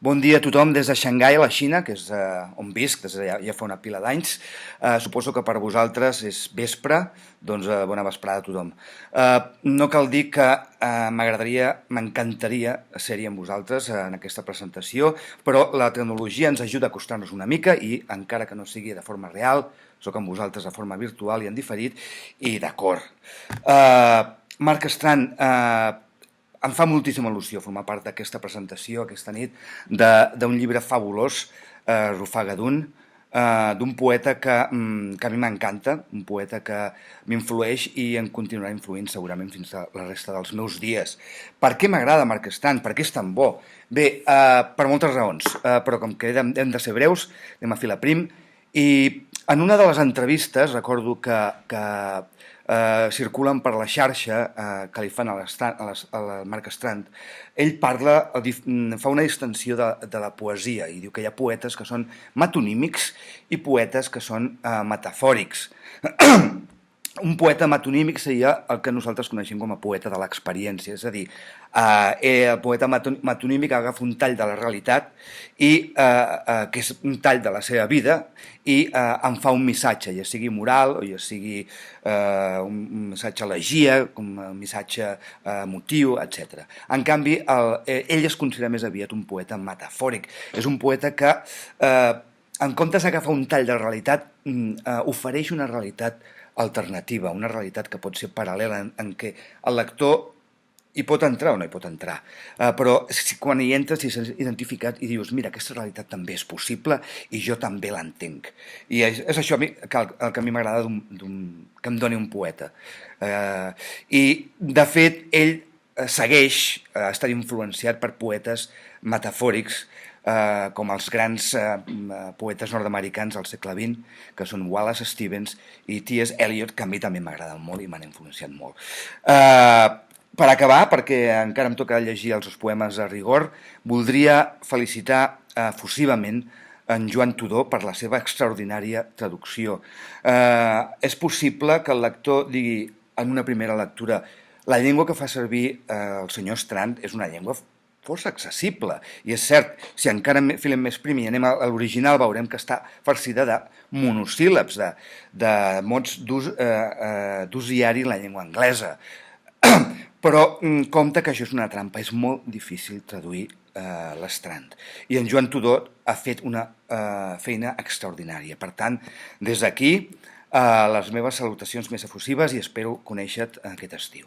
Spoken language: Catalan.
Bon dia a tothom des de Xangai, a la Xina, que és on visc des de ja fa una pila d'anys. Suposo que per vosaltres és vespre, doncs bona vesprada a tothom. No cal dir que m'encantaria ser-hi amb vosaltres en aquesta presentació, però la tecnologia ens ajuda a acostar-nos una mica i, encara que no sigui de forma real, sóc amb vosaltres de forma virtual i en diferit, i d'acord. Marc Strand, em fa moltíssima il·lusió formar part d'aquesta presentació aquesta nit d'un llibre fabulós, Rufagadun, d'un poeta que a mi m'encanta, un poeta que m'influeix i em continuarà influint segurament fins a la resta dels meus dies. Per què m'agrada Marc Strand? Per què és tan bo? Bé, per moltes raons, però com que hem de ser breus, anem a filar prim, i en una de les entrevistes, recordo que circulen per la xarxa que li fan al Marc Strand, ell fa una distensió de la poesia i diu que hi ha poetes que són metonímics i poetes que són metafòrics. Un poeta metonímic seria el que nosaltres coneixem com a poeta de l'experiència, és a dir, el poeta metonímic agafa un tall de la realitat, que és un tall de la seva vida, i en fa un missatge, ja sigui moral o ja sigui un missatge elegia, un missatge emotiu, etc. En canvi, ell es considera més aviat un poeta metafòric. És un poeta que, en comptes d'agafar un tall de la realitat, ofereix una realitat alternativa, una realitat que pot ser paral·lela, en què el lector hi pot entrar o no hi pot entrar, però quan hi entres i s'ha identificat i dius, mira, aquesta realitat també és possible i jo també l'entenc. I és això el que a mi m'agrada que em doni un poeta. I, de fet, ell segueix estant influenciat per poetes metafòrics, com els grans poetes nord-americans del segle XX, que són Wallace Stevens i T.S. Eliot, que a mi també m'agraden molt i m'han influenciat molt. Per acabar, perquè encara em toca llegir els seus poemes a rigor, voldria felicitar efusivament en Joan Tudó per la seva extraordinària traducció. És possible que el lector digui en una primera lectura la llengua que fa servir el senyor Strand és una llengua força accessible, i és cert, si encara filem més prim i anem a l'original veurem que està farcida de monosíl·labs, de mots d'ús diari en la llengua anglesa. Però compte que això és una trampa, és molt difícil traduir l'Strand. I en Joan Tudó ha fet una feina extraordinària. Per tant, des d'aquí, les meves salutacions més efusives i espero conèixer-te aquest estiu.